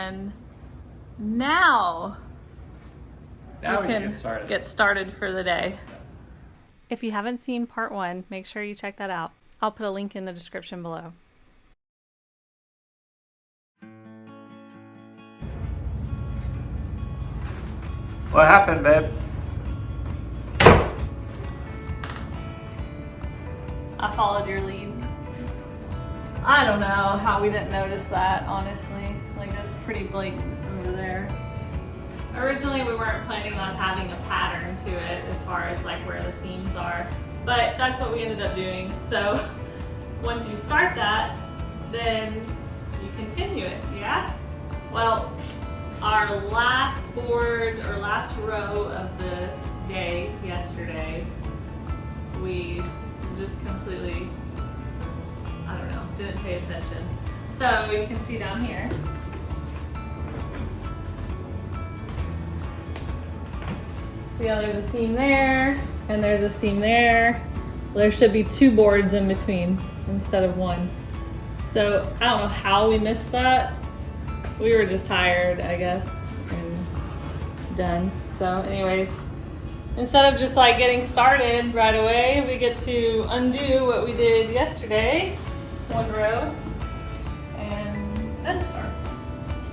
And now we can get started for the day. If you haven't seen part 1, make sure you check that out. I'll put a link in the description below. What happened, babe? I followed your lead. I don't know how we didn't notice that, honestly. Like, that's pretty blatant over there. Originally, we weren't planning on having a pattern to it as far as like where the seams are, but that's what we ended up doing. So once you start that, then you continue it, yeah? Well, our last board or last row of the day yesterday, we just completely, I don't know, didn't pay attention. So you can see down here, see how there's a seam there, and there's a seam there. Well, there should be 2 boards in between instead of 1. So I don't know how we missed that. We were just tired, I guess, and done. So anyways, instead of just like getting started right away, we get to undo what we did yesterday, 1 row, and then start.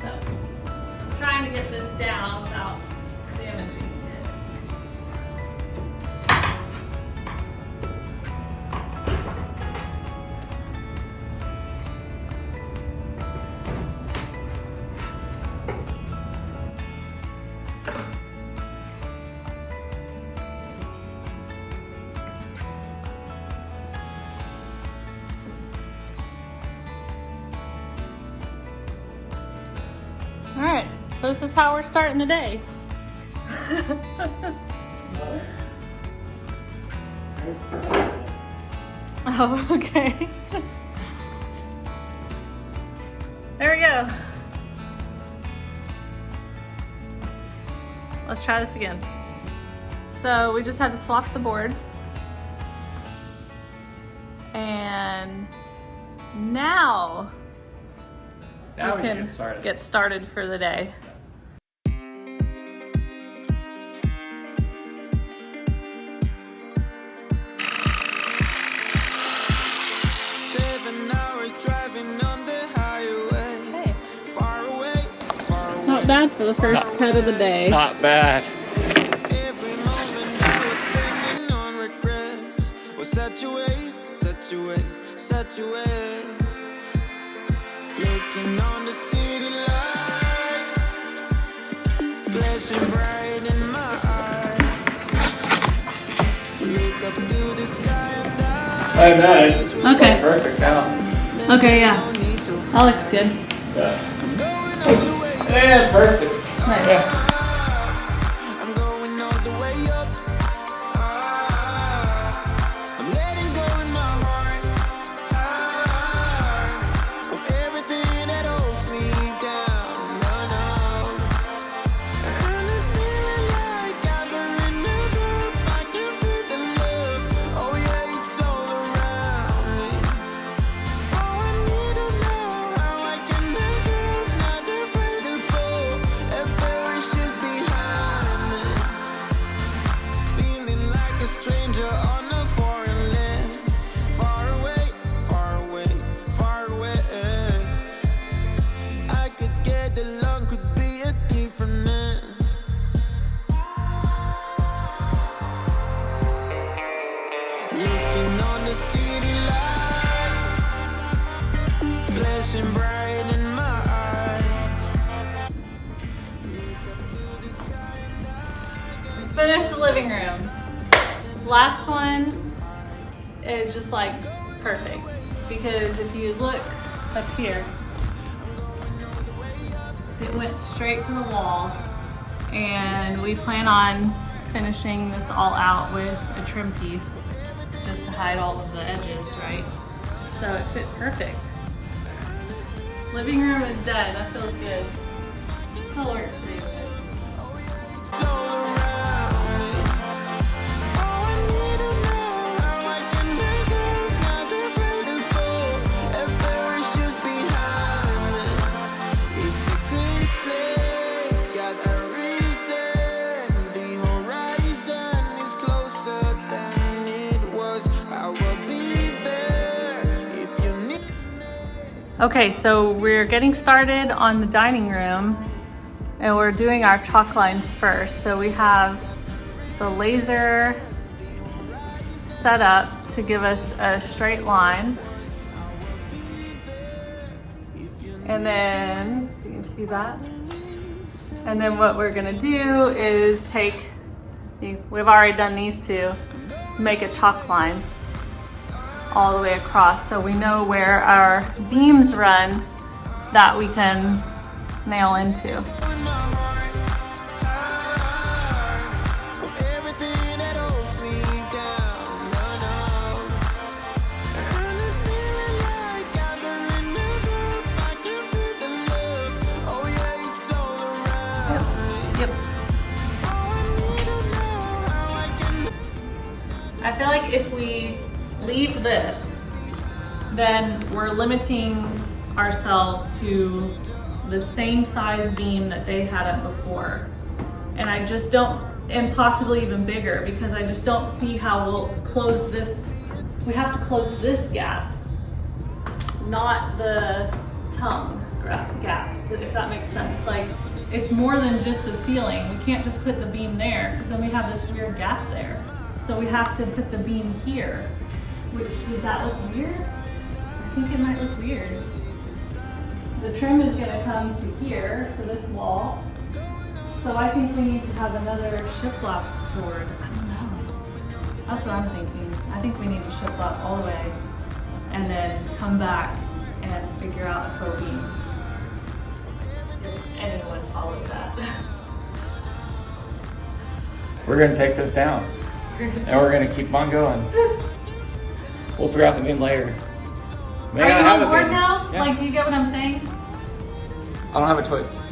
So I'm trying to get this down without damaging it. All right, so this is how we're starting the day. Oh, okay. There we go. Let's try this again. So we just had to swap the boards. And now we can get started for the day. Not bad for the first cut of the day. Not bad. Every moment I was spending on regrets was such a waste, such a waste, such a waste. Looking on the city lights, flashing bright in my eyes. Look up to the sky and I. Oh, nice. Okay. Perfect now. Okay, yeah. That looks good. Yeah. Yeah, perfect. Nice. Yeah. I'm going all the way up. I'm letting go in my heart of everything that holds me down. No. And it's feeling like I've been enough. I can feel the love. Oh yeah, it's all around me. Oh, I need to know how I can make it. Not afraid to fall and perish it behind me. Feeling like a stranger on a foreign land. Far away, far away, far away. I could get along, could be a different man. Looking on the city lights, flashing bright in my eyes. Look up to the sky and I Finish the living room. Last one is just like perfect because if you look up here, it went straight to the wall, and we plan on finishing this all out with a trim piece just to hide all of the edges, right? So it fit perfect. Living room is done. That feels good. That works pretty good. It's all around me. Oh, I need to know how I can make it. Not afraid to fall and perish it behind me. It's a clean Okay, so we're getting started on the dining room and we're doing our chalk lines first. So we have the laser set up to give us a straight line. And then, so you can see that. And then what we're gonna do is take, we've already done these two, make a chalk line all the way across so we know where our beams run that we can nail into. I feel like if we leave this, then we're limiting ourselves to the same size beam that they had up before. And I just don't, and possibly even bigger, because I just don't see how we'll close this. We have to close this gap, not the tongue gap, if that makes sense. Like, it's more than just the ceiling. We can't just put the beam there, because then we have this weird gap there. So we have to put the beam here, which, does that look weird? I think it might look weird. The trim is gonna come to here, to this wall. So I think we need to have another shiplap board. I don't know. That's what I'm thinking. I think we need to shiplap all the way and then come back and figure out a faux beam. If anyone followed that. We're gonna take this down. And we're gonna keep on going. We'll figure out the beam later. Are you on board now? Yeah. Like, do you get what I'm saying? I don't have a choice.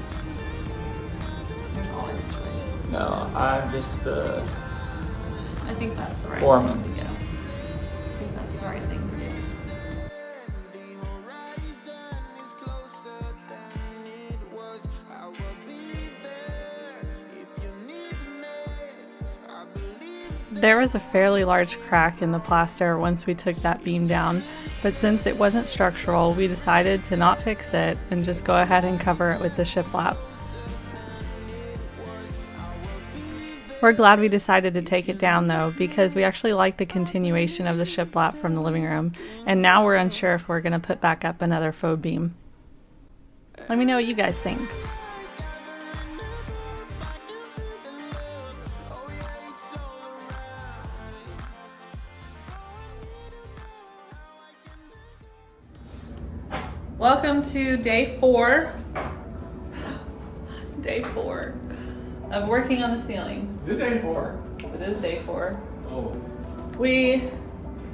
There's always a choice. No, I'm just the I think that's the right foreman. thing to do. I think that's the right thing to do. There was a fairly large crack in the plaster once we took that beam down, but since it wasn't structural, we decided to not fix it and just go ahead and cover it with the shiplap. We're glad we decided to take it down though, because we actually like the continuation of the shiplap from the living room, and now we're unsure if we're going to put back up another faux beam. Let me know what you guys think. Welcome to day 4 of working on the ceilings. Is it day 4? It is day 4. Oh. We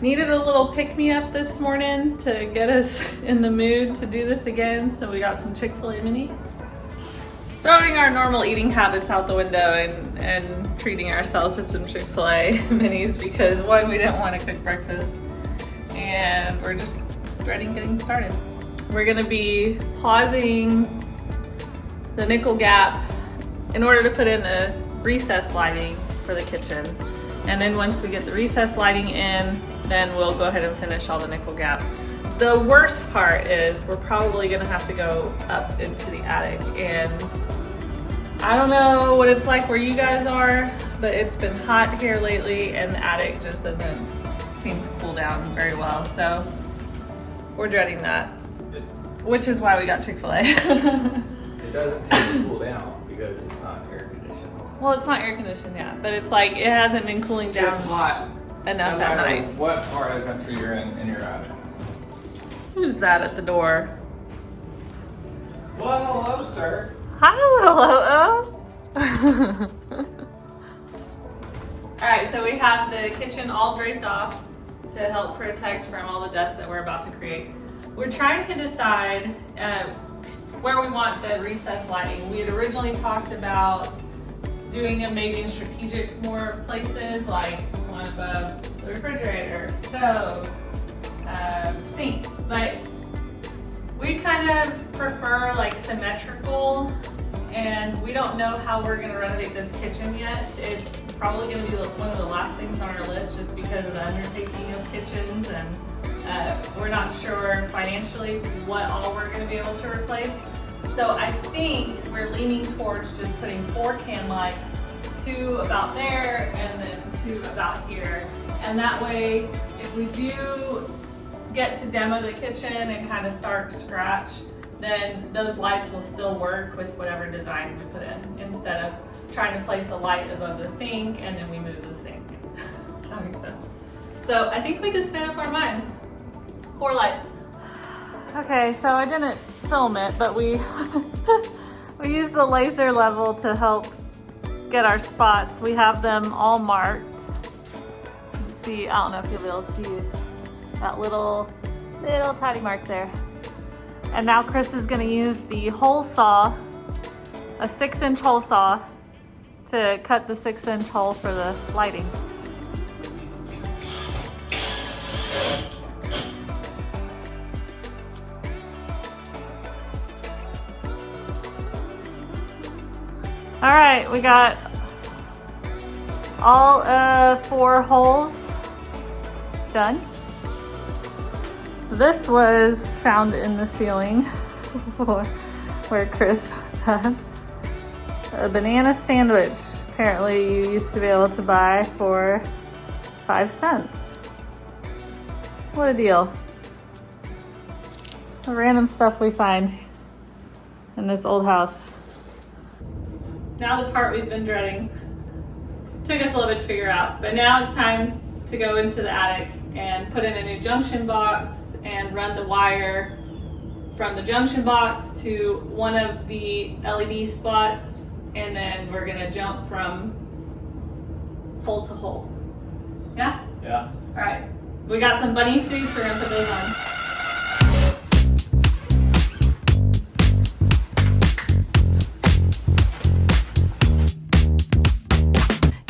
needed a little pick-me-up this morning to get us in the mood to do this again, so we got some Chick-fil-A minis. Throwing our normal eating habits out the window and treating ourselves with some Chick-fil-A minis because, one, we didn't want to cook breakfast, and we're just dreading getting started. We're gonna be pausing the nickel gap in order to put in the recessed lighting for the kitchen. And then once we get the recessed lighting in, then we'll go ahead and finish all the nickel gap. The worst part is we're probably gonna have to go up into the attic, and I don't know what it's like where you guys are, but it's been hot here lately and the attic just doesn't seem to cool down very well. So we're dreading that. Which is why we got Chick-fil-A. It doesn't seem to cool down because it's not air conditioned. Well, it's not air conditioned yet, but it's like it hasn't been cooling down It's hot enough no at matter night. what part of the country you're in your attic. Who's that at the door? Well, hello, sir. Hi, hello. All right, so we have the kitchen all draped off to help protect from all the dust that we're about to create. We're trying to decide where we want the recessed lighting. We had originally talked about doing them maybe in strategic more places, like one above the refrigerator, stove, sink, but we kind of prefer like symmetrical, and we don't know how we're gonna renovate this kitchen yet. It's probably gonna be one of the last things on our list just because of the undertaking of kitchens, and We're not sure financially what all we're going to be able to replace. So I think we're leaning towards just putting 4 can lights, 2 about there and then 2 about here. And that way, if we do get to demo the kitchen and kind of start scratch, then those lights will still work with whatever design we put in, instead of trying to place a light above the sink and then we move the sink. That makes sense. So I think we just made up our mind. 4 lights. Okay, so I didn't film it, but we we used the laser level to help get our spots. We have them all marked. See, I don't know if you'll be able to see that little tiny mark there. And now Chris is going to use the hole saw, a 6-inch hole saw, to cut the 6-inch hole for the lighting. All right, we got all 4 holes done. This was found in the ceiling where Chris was at. A banana sandwich, apparently you used to be able to buy for 5 cents. What a deal. The random stuff we find in this old house. Now the part we've been dreading. Took us a little bit to figure out, but now it's time to go into the attic and put in a new junction box and run the wire from the junction box to one of the LED spots, and then we're gonna jump from hole to hole. Yeah? Yeah. All right. We got some bunny suits, we're gonna put those on.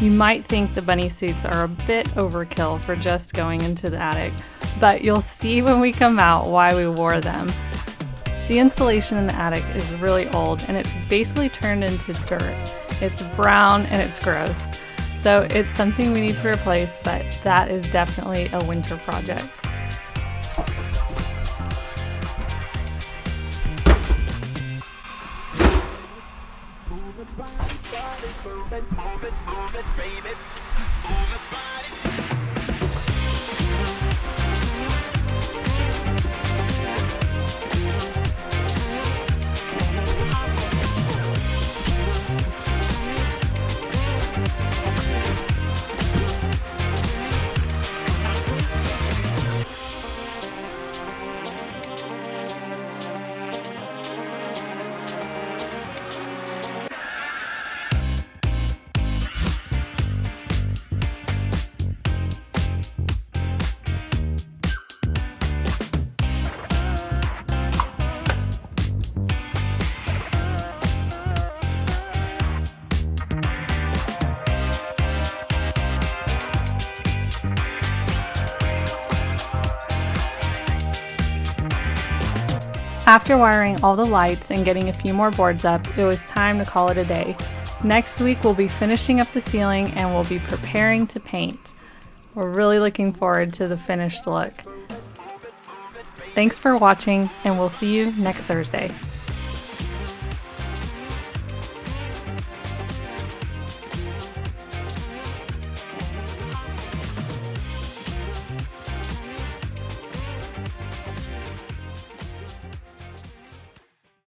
You might think the bunny suits are a bit overkill for just going into the attic, but you'll see when we come out why we wore them. The insulation in the attic is really old and it's basically turned into dirt. It's brown and it's gross. So it's something we need to replace, but that is definitely a winter project. After wiring all the lights and getting a few more boards up, it was time to call it a day. Next week we'll be finishing up the ceiling and we'll be preparing to paint. We're really looking forward to the finished look. Thanks for watching, and we'll see you next Thursday.